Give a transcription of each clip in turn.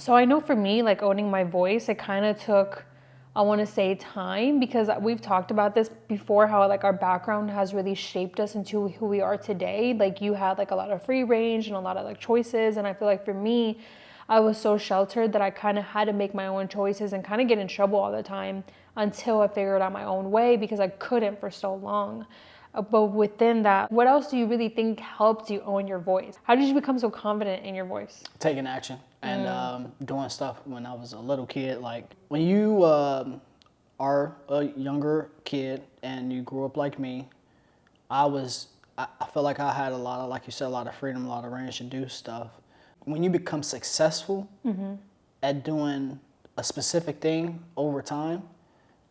So I know for me, like owning my voice, it kind of took, I want to say, time, because we've talked about this before, how like our background has really shaped us into who we are today. Like you had like a lot of free range and a lot of like choices. And I feel like for me, I was so sheltered that I kind of had to make my own choices and kind of get in trouble all the time until I figured out my own way, because I couldn't for so long. But within that, what else do you really think helped you own your voice? How did you become so confident in your voice? Taking action and doing stuff when I was a little kid. Like when you are a younger kid and you grew up like me, I feel like I had a lot of, like you said, a lot of freedom, a lot of range to do stuff. When you become successful at doing a specific thing over time,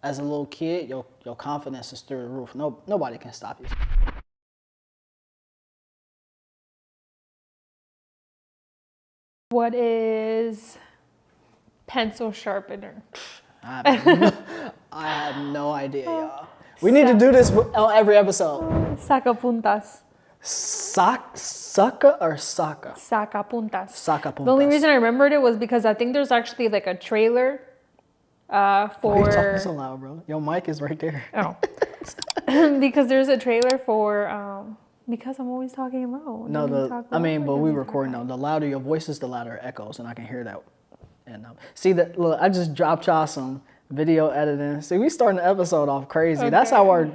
as a little kid, your confidence is through the roof. Nobody can stop you. What is pencil sharpener? I have no idea, y'all. We need to do this on every episode. Sacapuntas. Sucka or saka? Sacapuntas. Sacapuntas. The only reason I remembered it was because I think there's actually like a trailer Why are you for... talking so loud, bro? Your mic is right there. Oh. Because there's a trailer for... because I'm always talking low. No, but we recording though. The louder your voice is, the louder it echoes, and I can hear that. And see that? Look, I just dropped y'all some video editing. See, we starting the episode off crazy. Okay. That's how. Are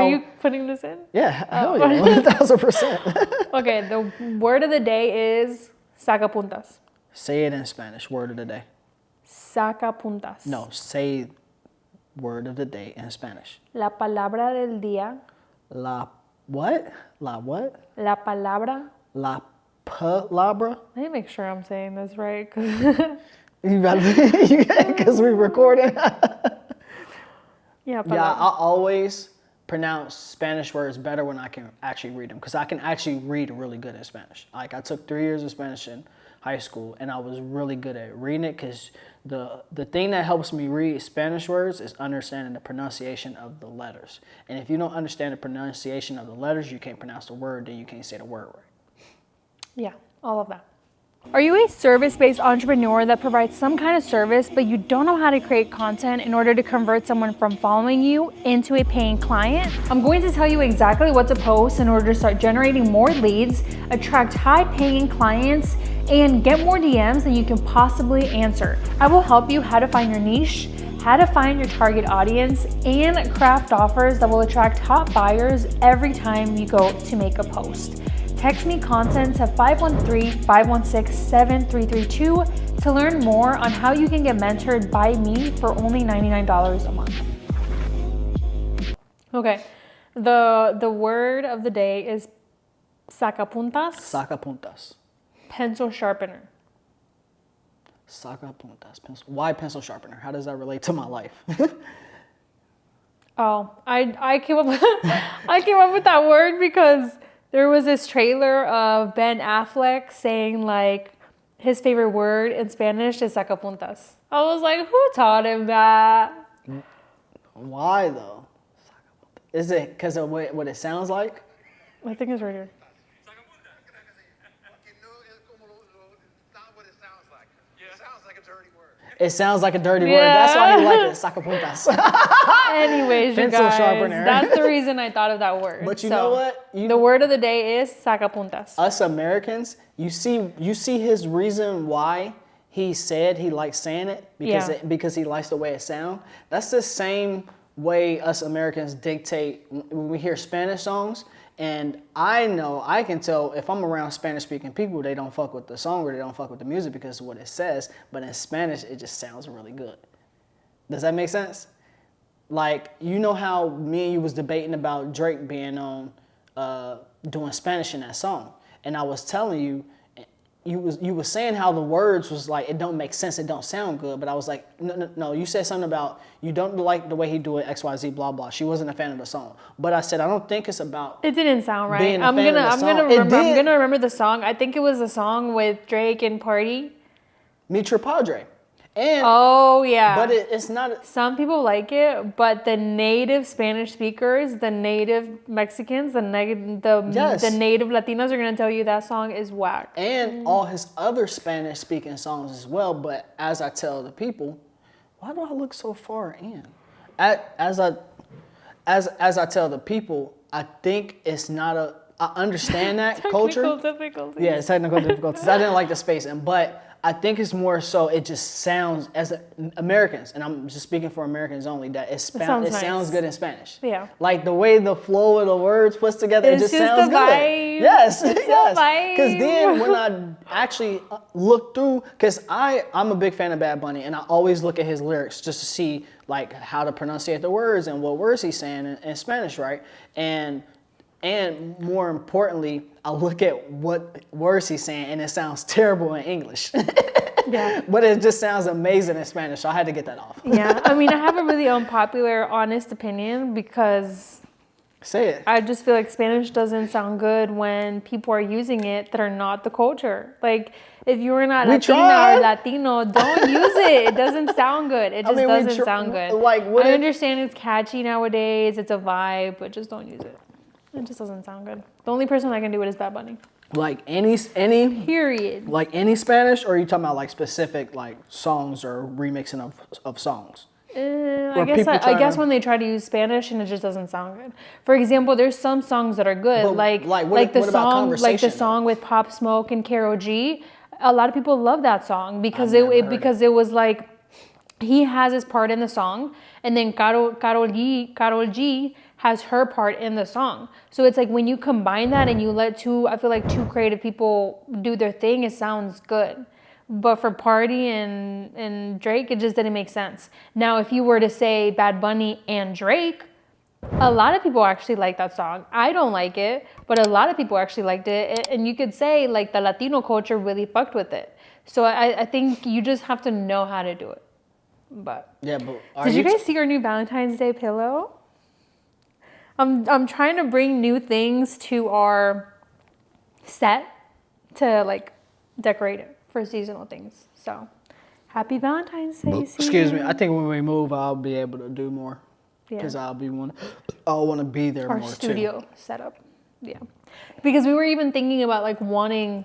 you putting this in? Yeah, hell yeah, 1,000%. Okay, the word of the day is sacapuntas. Say it in Spanish. Word of the day. Sacapuntas. No, say word of the day in Spanish. La palabra del día. La what? La what? La palabra. La palabra. Let me make sure I'm saying this right. You better, because we recording. Yeah, I always pronounce Spanish words better when I can actually read them, because I can actually read really good in Spanish. Like I took 3 years of Spanish in high school, and I was really good at reading it, because the thing that helps me read Spanish words is understanding the pronunciation of the letters. And if you don't understand the pronunciation of the letters, you can't pronounce the word, then you can't say the word right. Yeah, all of that. Are you a service-based entrepreneur that provides some kind of service, but you don't know how to create content in order to convert someone from following you into a paying client? I'm going to tell you exactly what to post in order to start generating more leads, attract high-paying clients, and get more DMs than you can possibly answer. I will help you how to find your niche, how to find your target audience, and craft offers that will attract top buyers every time you go to make a post. Text me content to 513-516-7332 to learn more on how you can get mentored by me for only $99 a month. Okay, the word of the day is sacapuntas. Sacapuntas. Pencil sharpener. Sacapuntas. Why pencil sharpener? How does that relate to my life? Oh, I came up with that word because there was this trailer of Ben Affleck saying like his favorite word in Spanish is sacapuntas. I was like, who taught him that? Why though? Is it because of what it sounds like? I think it's right here. It sounds like a dirty word. That's why he liked it. Sacapuntas. Anyways, you guys, sharpener. That's the reason I thought of that word. But you know what? The word of the day is sacapuntas. Us Americans, you see his reason why he said he likes saying it because he likes the way it sounds. That's the same way us Americans dictate when we hear Spanish songs. And I can tell if I'm around Spanish-speaking people, they don't fuck with the song or they don't fuck with the music because of what it says. But in Spanish, it just sounds really good. Does that make sense? Like, you know how me and you was debating about Drake being on doing Spanish in that song, and I was telling you, you was saying how the words was like it don't make sense, it don't sound good, but I was like, no. You said something about you don't like the way he do it, XYZ, blah blah. She wasn't a fan of the song, but I said I don't think it's about. It didn't sound right. I'm gonna remember the song. I think it was a song with Drake and Party. Meet Your Padre. And oh yeah, but it's not. some people like it, but the native Spanish speakers, the native Mexicans, the native Latinos are gonna tell you that song is whack. And all his other Spanish speaking songs as well. But as I tell the people, why do I look so far in? As I tell the people, I think it's not a. I understand that culture. Technical difficulties. Yeah, it's technical difficulties. I didn't like the spacing, but I think it's more so it just sounds as Americans, and I'm just speaking for Americans only, that it sounds nice. good in Spanish. Yeah. Like the way the flow of the words puts together, it It's just just sounds a good. vibe. Yes, It's a yes. vibe. Because then when I actually look through, because I'm a big fan of Bad Bunny, and I always look at his lyrics just to see like how to pronunciate the words and what words he's saying in Spanish, right? And more importantly, I look at what words he's saying, and it sounds terrible in English. Yeah. But it just sounds amazing in Spanish, so I had to get that off. Yeah, I mean, I have a really unpopular, honest opinion because Say it. I just feel like Spanish doesn't sound good when people are using it that are not the culture. Like, if you're not We Latina tried. or Latino, don't use it. It doesn't sound good. It just doesn't sound good. Like, what I if- understand it's catchy nowadays, it's a vibe, but just don't use it. It just doesn't sound good. The only person that can do it is Bad Bunny. Like any Period. like any Spanish, or are you talking about like specific like songs or remixing of songs? I guess when they try to use Spanish and it just doesn't sound good. For example, there's some songs that are good, But, like what the about song, Conversation, though? song with Pop Smoke and Karol G. A lot of people love that song because I've never heard it was like he has his part in the song, and then Karol G has her part in the song. So it's like when you combine that and you let two creative people do their thing, it sounds good. But for Party and Drake, it just didn't make sense. Now, if you were to say Bad Bunny and Drake, a lot of people actually like that song. I don't like it, but a lot of people actually liked it. And you could say like the Latino culture really fucked with it. So I think you just have to know how to do it. But Yeah, but did you guys see our new Valentine's Day pillow? I'm trying to bring new things to our set to like decorate it for seasonal things. So happy Valentine's Day season. Excuse me. I think when we move, I'll be able to do more because Yeah. I'll want to be there Our more studio setup. Yeah. Because we were even thinking about like wanting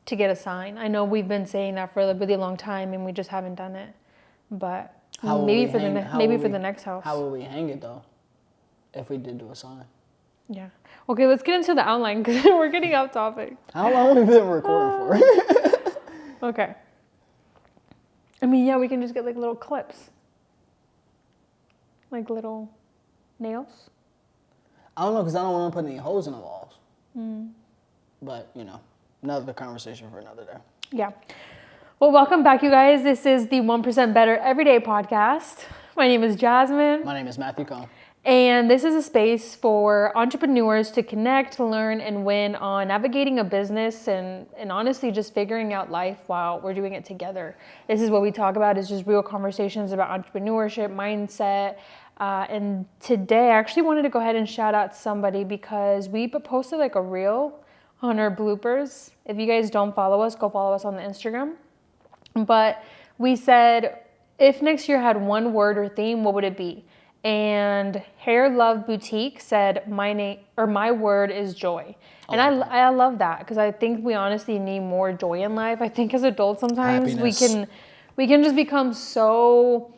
to get a sign. I know we've been saying that for a really long time and we just haven't done it. But maybe for the next house. How will we hang it though? If we did do a sign. Yeah. Okay, let's get into the outline because we're getting off topic. How long have we been recording for? Okay. I mean, yeah, we can just get like little clips. Like little nails. I don't know because I don't want to put any holes in the walls. But, another conversation for another day. Yeah. Well, welcome back, you guys. This is the 1% Better Everyday podcast. My name is Jasmine. My name is Matthew Cohn. And this is a space for entrepreneurs to connect, learn, and win on navigating a business and honestly just figuring out life while we're doing it together. This is what we talk about, is just real conversations about entrepreneurship, mindset. And today I actually wanted to go ahead and shout out somebody because we posted like a reel on our bloopers. If you guys don't follow us, go follow us on the Instagram. But we said, if next year had one word or theme, what would it be? And Hair Love Boutique said, my word is joy. And I love that because I think we honestly need more joy in life. I think as adults sometimes Happiness. we can just become so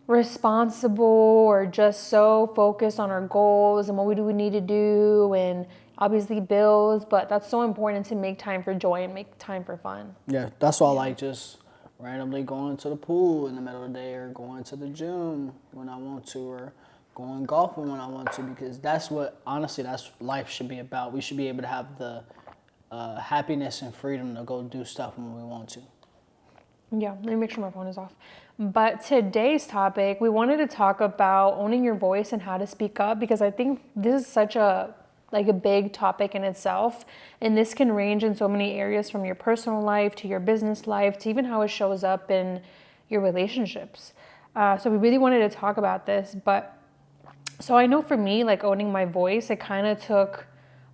responsible or just so focused on our goals and what we need to do and obviously bills, but that's so important to make time for joy and make time for fun. Yeah, that's why I like just randomly going to the pool in the middle of the day or going to the gym when I want to or going golfing when I want to, because that's what life should be about. We should be able to have the happiness and freedom to go do stuff when we want to. Yeah, let me make sure my phone is off. But today's topic, we wanted to talk about owning your voice and how to speak up, because I think this is such a big topic in itself. And this can range in so many areas, from your personal life to your business life to even how it shows up in your relationships. So we really wanted to talk about this. So I know for me, like owning my voice, it kind of took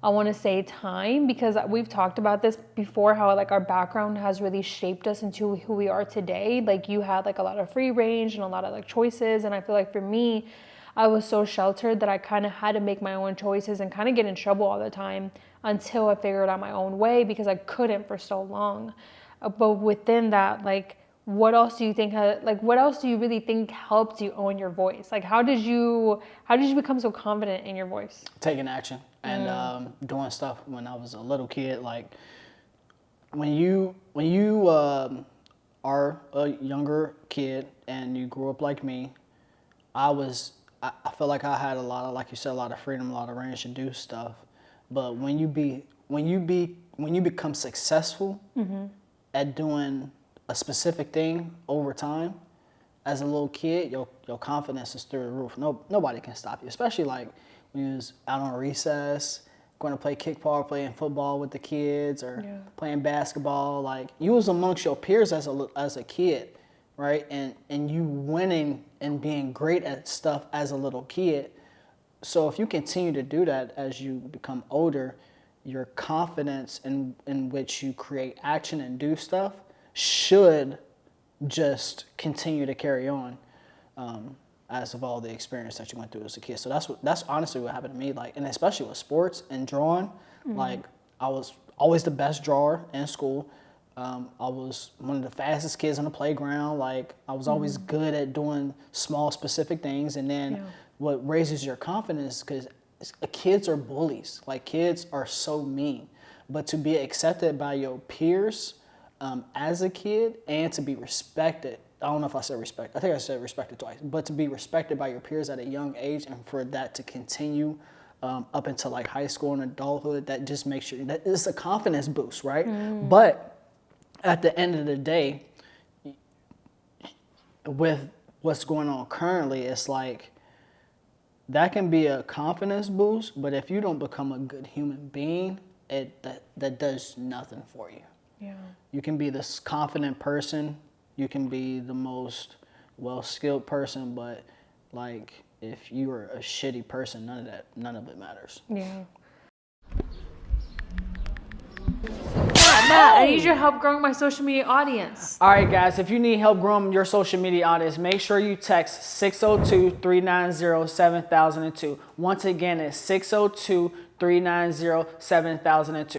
I want to say time, because we've talked about this before, how like our background has really shaped us into who we are today. Like you had like a lot of free range and a lot of like choices. And I feel like for me, I was so sheltered that I kind of had to make my own choices and kind of get in trouble all the time until I figured out my own way, because I couldn't for so long. But within that, like, what else do you think, what else do you really think helped you own your voice? Like, how did you become so confident in your voice? Taking action and doing stuff when I was a little kid. Like when you are a younger kid and you grew up like me, I feel like I had a lot of, like you said, a lot of freedom, a lot of range to do stuff. But when you become successful at doing a specific thing over time, as a little kid, your confidence is through the roof. Nobody can stop you, especially like when you was out on recess, going to play kickball, playing football with the kids, or playing basketball. Like you was amongst your peers as a kid, right? And you winning and being great at stuff as a little kid. So if you continue to do that as you become older, your confidence in which you create action and do stuff should just continue to carry on as of all the experience that you went through as a kid. So that's honestly what happened to me. Like, and especially with sports and drawing, like I was always the best drawer in school. I was one of the fastest kids on the playground. Like I was always good at doing small specific things. And then what raises your confidence, because kids are bullies. Like kids are so mean. But to be accepted by your peers as a kid and to be respected, I don't know if I said respect. I think I said respected twice. But to be respected by your peers at a young age, and for that to continue up into like high school and adulthood, that just makes you, that is a confidence boost, right? But at the end of the day, with what's going on currently, it's like that can be a confidence boost, but if you don't become a good human being, that does nothing for you. Yeah. You can be this confident person, you can be the most well-skilled person, but like if you are a shitty person, none of it matters. Yeah. Matt, I need your help growing my social media audience. All right, guys, if you need help growing your social media audience, make sure you text 602-390-7002. Once again, it's 602-390-7002.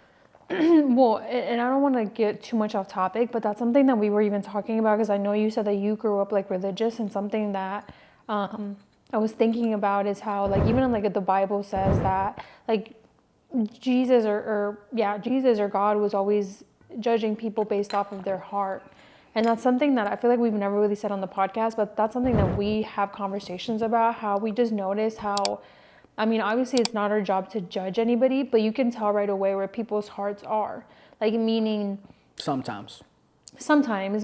Well, and I don't want to get too much off topic, but that's something that we were even talking about, because I know you said that you grew up like religious, and something that I was thinking about is how like even like the Bible says that like Jesus or God was always judging people based off of their heart. And that's something that I feel like we've never really said on the podcast, but that's something that we have conversations about, how we just notice how, I mean, obviously it's not our job to judge anybody, but you can tell right away where people's hearts are. Like, meaning sometimes,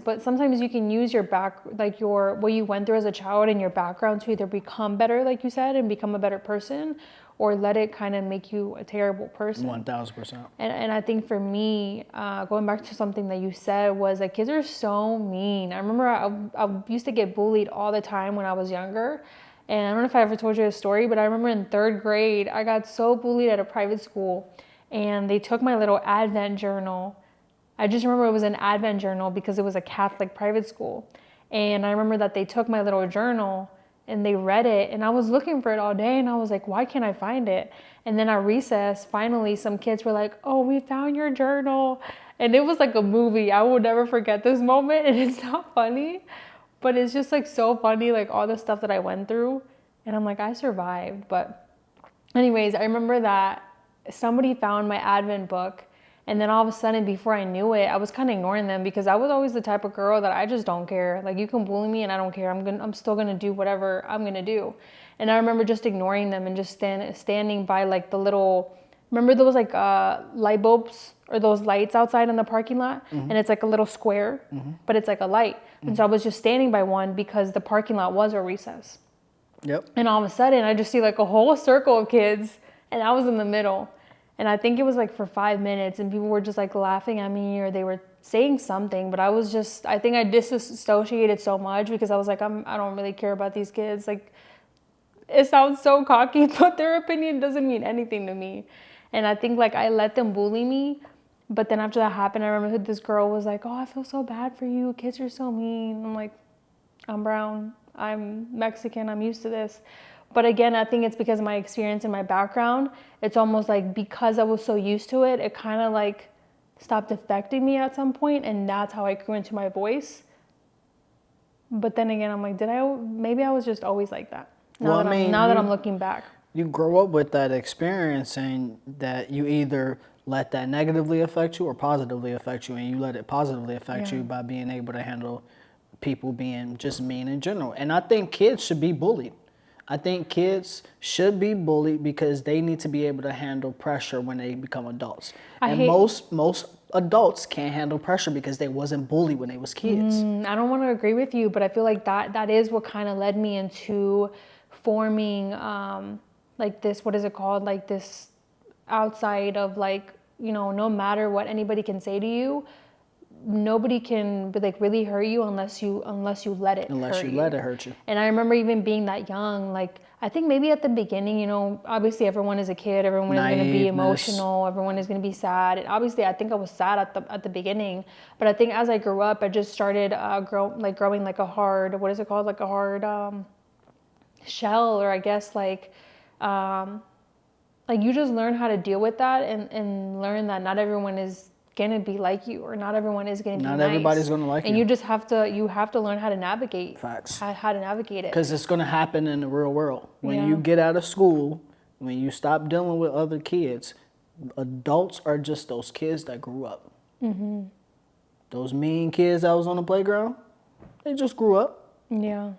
but sometimes you can use your what you went through as a child and your background to either become better, like you said, and become a better person, or let it kind of make you a terrible person. 1000%. And I think for me, going back to something that you said, was like kids are so mean. I remember I used to get bullied all the time when I was younger. And I don't know if I ever told you a story, but I remember in 3rd grade, I got so bullied at a private school, and they took my little Advent journal. I just remember it was an Advent journal because it was a Catholic private school. And I remember that they took my little journal and they read it, and I was looking for it all day, and I was like, why can't I find it? And then at recess, finally, some kids were like, oh, we found your journal. And it was like a movie. I will never forget this moment, and it's not funny, but it's just like so funny, like all the stuff that I went through. And I'm like, I survived. But anyways, I remember that somebody found my Advent book, and then all of a sudden, before I knew it, I was kind of ignoring them, because I was always the type of girl that I just don't care. Like, you can bully me and I don't care. I'm still gonna do whatever I'm gonna do. And I remember just ignoring them and just standing by like the little, remember those like light bulbs or those lights outside in the parking lot? And it's like a little square, but it's like a light. And so I was just standing by one because the parking lot was a recess. Yep. And all of a sudden, I just see like a whole circle of kids, and I was in the middle. And I think it was like for 5 minutes, and people were just like laughing at me, or they were saying something, but I think I disassociated so much because I was like, I don't really care about these kids. Like, it sounds so cocky, but their opinion doesn't mean anything to me. And I think like I let them bully me. But then after that happened, I remember this girl was like, oh, I feel so bad for you. Kids are so mean. I'm like, I'm brown. I'm Mexican. I'm used to this. But again, I think it's because of my experience and my background. It's almost like because I was so used to it, it kind of like stopped affecting me at some point, and that's how I grew into my voice. But then again, I'm like, maybe I was just always like that. Now that I'm looking back. You grow up with that experience, and that you either let that negatively affect you or positively affect you, and you let it positively affect you by being able to handle people being just mean in general. And I think kids should be bullied. I think kids should be bullied because they need to be able to handle pressure when they become adults. Most adults can't handle pressure because they wasn't bullied when they was kids. I don't want to agree with you, but I feel like that is what kind of led me into forming like this, what is it called? Like this outside of like, you know, no matter what anybody can say to you, nobody can like really hurt you unless you let it hurt you. And I remember even being that young, like I think maybe at the beginning, you know, obviously everyone is a kid, everyone is going to be emotional, everyone is going to be sad. And obviously I think I was sad at the beginning, but I think as I grew up, I just started growing like a hard, what is it called? Like a hard shell, or I guess like you just learn how to deal with that and learn that not everyone is gonna be like you, or not everyone is gonna be nice. Not everybody's gonna like you. And you just have to learn how to navigate. Facts. How to navigate it. Because it's gonna happen in the real world. When you get out of school, when you stop dealing with other kids, adults are just those kids that grew up. Mm-hmm. Those mean kids that was on the playground, they just grew up. Yeah.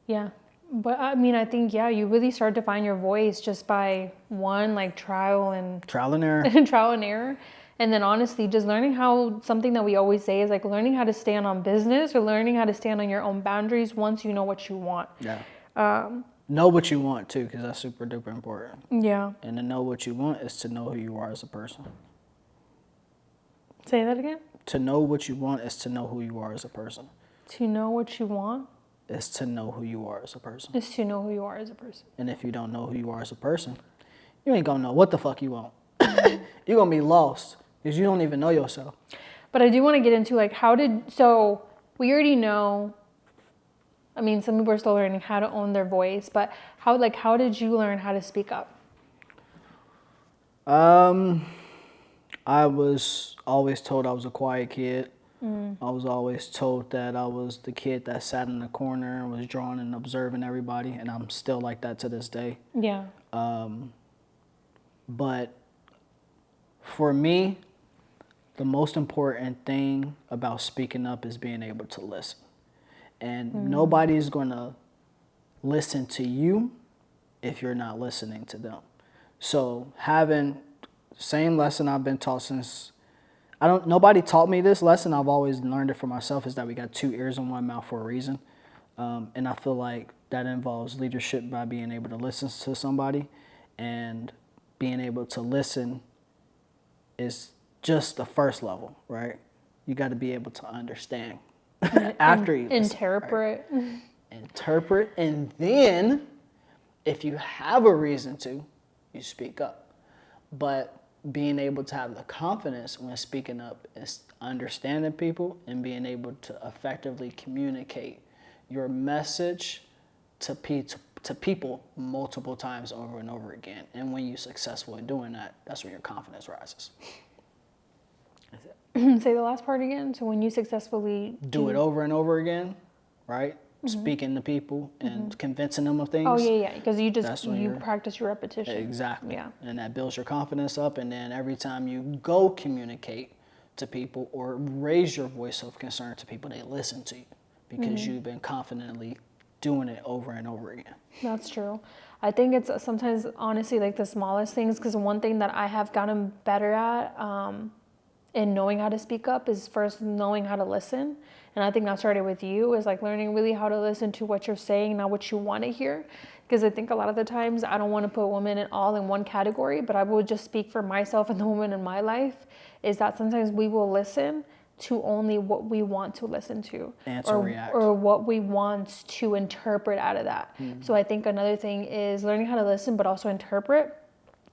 Yeah. But I mean, I think, you really start to find your voice just by like trial and error. Trial and error. And then honestly, just learning how, something that we always say is like learning how to stand on business, or learning how to stand on your own boundaries once you know what you want. Yeah. Know what you want too, because that's super duper important. Yeah. And to know what you want is to know who you are as a person. Say that again? To know what you want is to know who you are as a person. To know what you want? Is to know who you are as a person. Is to know who you are as a person. And if you don't know who you are as a person, you ain't gonna know what the fuck you want. You're gonna be lost because you don't even know yourself. But I do want to get into like so we already know, I mean, some people are still learning how to own their voice, but how did you learn how to speak up? I was always told I was a quiet kid. I was always told that I was the kid that sat in the corner and was drawing and observing everybody, and I'm still like that to this day. Yeah. But for me, the most important thing about speaking up is being able to listen. And nobody's going to listen to you if you're not listening to them. So having same lesson I've been taught since, nobody taught me this lesson. I've always learned it for myself, is that we got 2 ears and 1 mouth for a reason. And I feel like that involves leadership by being able to listen to somebody, and being able to listen is just the first level, right? You got to be able to understand after you listen, interpret. Right? Interpret, and then if you have a reason to, you speak up. But being able to have the confidence when speaking up is understanding people and being able to effectively communicate your message to people multiple times over and over again. And when you're successful in doing that, that's when your confidence rises. Say the last part again. So when you successfully do it over and over again, right? Speaking to people and convincing them of things. Oh yeah, because you practice your repetition. Exactly. Yeah. And that builds your confidence up, and then every time you go communicate to people or raise your voice of concern to people, they listen to you because you've been confidently doing it over and over again. That's true. I think it's sometimes honestly like the smallest things, because one thing that I have gotten better at in knowing how to speak up is first knowing how to listen. And I think that started with you, is like learning really how to listen to what you're saying, not what you want to hear. Because I think a lot of the times I don't want to put women in one category, but I will just speak for myself and the woman in my life, is that sometimes we will listen to only what we want to listen to, or what we want to interpret out of that. So I think another thing is learning how to listen, but also interpret.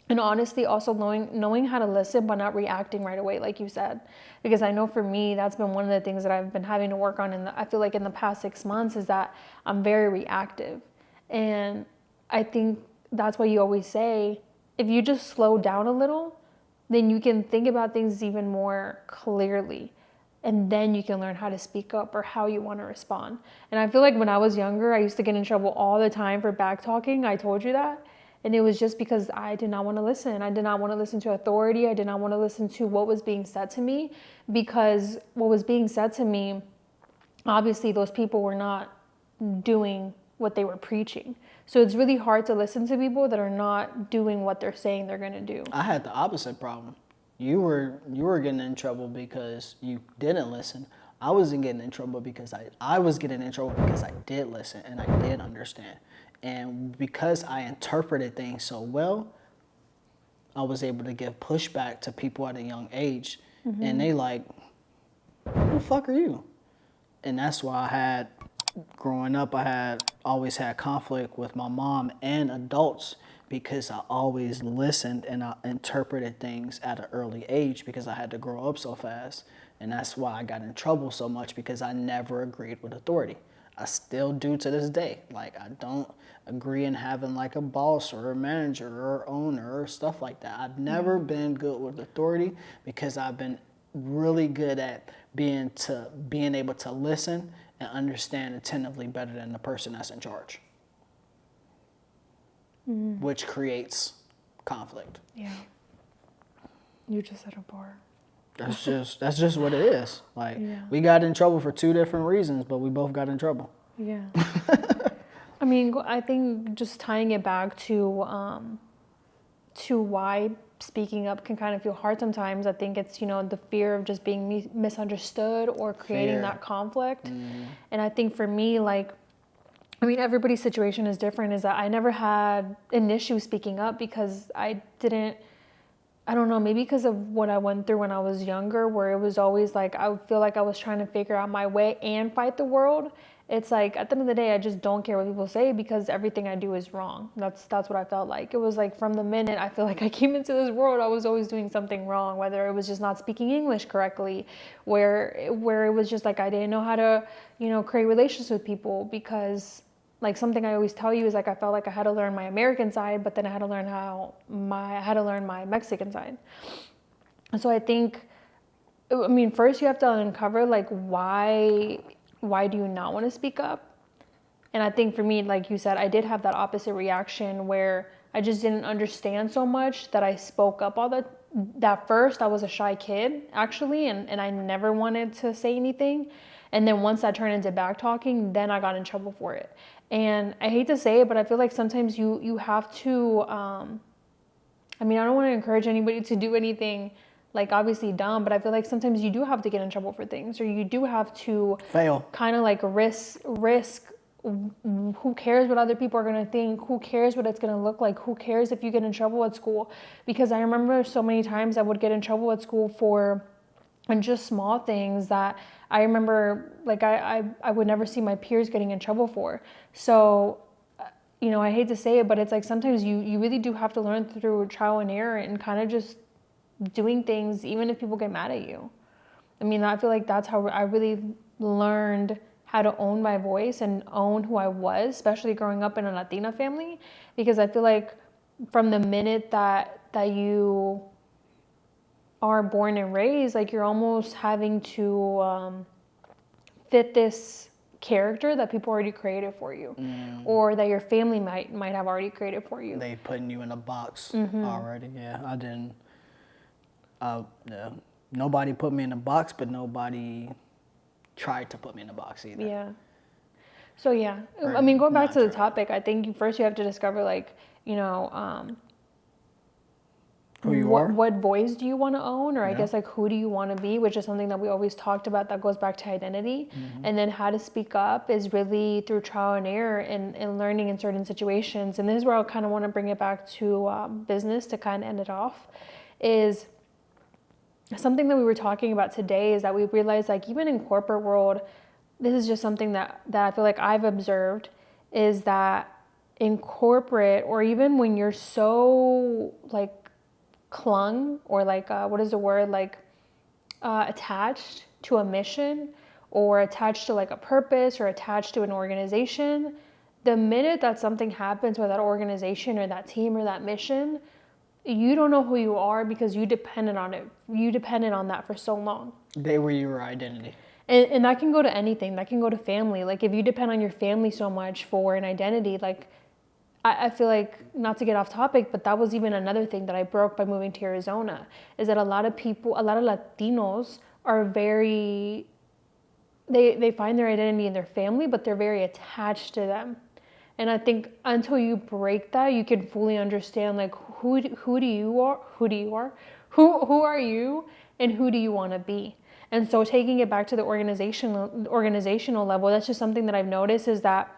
And honestly, also knowing how to listen but not reacting right away, like you said. Because I know for me, that's been one of the things that I've been having to work on. I feel like in the past 6 months is that I'm very reactive. And I think that's why you always say, if you just slow down a little, then you can think about things even more clearly. And then you can learn how to speak up or how you want to respond. And I feel like when I was younger, I used to get in trouble all the time for back talking. I told you that. And it was just because I did not want to listen. I did not want to listen to authority. I did not want to listen to what was being said to me, because what was being said to me, obviously those people were not doing what they were preaching. So it's really hard to listen to people that are not doing what they're saying they're going to do. I had the opposite problem. You were getting in trouble because you didn't listen. I wasn't getting in trouble because I was getting in trouble because I did listen and I did understand. And because I interpreted things so well, I was able to give pushback to people at a young age. Mm-hmm. And they like, who the fuck are you? And that's why growing up, I always had conflict with my mom and adults, because I always listened and I interpreted things at an early age because I had to grow up so fast. And that's why I got in trouble so much, because I never agreed with authority. I still do to this day. Like, I don't agree in having like a boss or a manager or owner or stuff like that. I've never been good with authority, because I've been really good at being able to listen and understand attentively better than the person that's in charge, which creates conflict. Yeah. You just said a bar. That's just what it is. Like, we got in trouble for two different reasons, but we both got in trouble. Yeah. I mean, I think just tying it back to why speaking up can kind of feel hard sometimes. I think it's, the fear of just being misunderstood or creating that conflict. And I think for me, like, I mean, everybody's situation is different, is that I never had an issue speaking up because I don't know, maybe because of what I went through when I was younger, where it was always like, I would feel like I was trying to figure out my way and fight the world. It's like, at the end of the day, I just don't care what people say, because everything I do is wrong. That's what I felt like. It was like, from the minute I feel like I came into this world, I was always doing something wrong, whether it was just not speaking English correctly, where it was just like, I didn't know how to, create relationships with people, because like, something I always tell you is like, I felt like I had to learn my American side, but then I had to learn my Mexican side. And so I think, first you have to uncover like, why do you not want to speak up? And I think for me, like you said, I did have that opposite reaction where I just didn't understand so much that I spoke up that first. I was a shy kid, actually, and I never wanted to say anything. And then once that turned into back talking, then I got in trouble for it. And I hate to say it, but I feel like sometimes you have to, I don't want to encourage anybody to do anything like obviously dumb, but I feel like sometimes you do have to get in trouble for things, or you do have to fail, kind of like risk. Who cares what other people are going to think? Who cares what it's going to look like? Who cares if you get in trouble at school? Because I remember so many times I would get in trouble at school for just small things that I remember, like I would never see my peers getting in trouble for. So, I hate to say it, but it's like sometimes you really do have to learn through trial and error and kind of just doing things, even if people get mad at you. I feel like that's how I really learned how to own my voice and own who I was, especially growing up in a Latina family, because I feel like from the minute that you are born and raised, like you're almost having to fit this character that people already created for you, or that your family might have already created for you. They putting you in a box already. Yeah, I didn't. Nobody put me in a box, but nobody tried to put me in a box either. Yeah. So yeah, going back to the topic, I think first you have to discover like, who you are? What voice do you want to own? Or I guess like, who do you want to be, which is something that we always talked about that goes back to identity. And then how to speak up is really through trial and error and learning in certain situations. And this is where I kind of want to bring it back to business to kind of end it off, is something that we were talking about today, is that we realized like even in corporate world, this is just something that I feel like I've observed, is that in corporate, or even when you're so like clung, or like what is the word, like attached to a mission, or attached to like a purpose, or attached to an organization, the minute that something happens with that organization or that team or that mission, you don't know who you are because you depended on it. You depended on that for so long. They were your identity. And that can go to anything. That can go to family. Like if you depend on your family so much for an identity, like I feel like, not to get off topic, but that was even another thing that I broke by moving to Arizona, is that a lot of people, a lot of Latinos are very, they find their identity in their family, but they're very attached to them. And I think until you break that, you can fully understand like who are you and who do you want to be. And so taking it back to the organizational level, that's just something that I've noticed, is that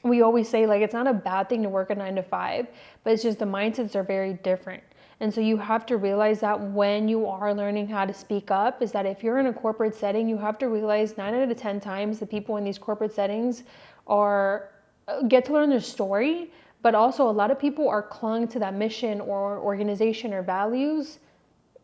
we always say like it's not a bad thing to work a 9 to 5, but it's just the mindsets are very different. And so you have to realize that when you are learning how to speak up, is that if you're in a corporate setting, you have to realize 9 out of 10 times the people in these corporate settings get to learn their story, but also a lot of people are clung to that mission or organization or values,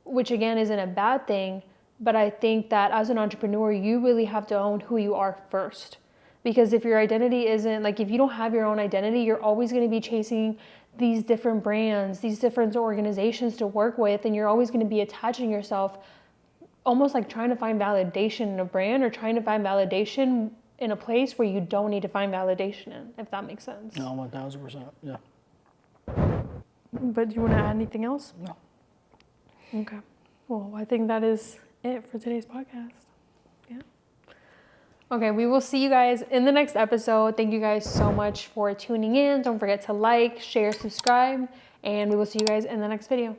which again isn't a bad thing. But I think that as an entrepreneur, you really have to own who you are first. Because if your identity isn't, like if you don't have your own identity, you're always going to be chasing these different brands, these different organizations to work with, and you're always going to be attaching yourself, almost like trying to find validation in a brand, or trying to find validation in a place where you don't need to find validation in, if that makes sense. No, 1000%. Yeah. But do you want to add anything else? No. Okay. Well, I think that is it for today's podcast. Yeah. Okay, we will see you guys in the next episode. Thank you guys so much for tuning in. Don't forget to like, share, subscribe, and we will see you guys in the next video.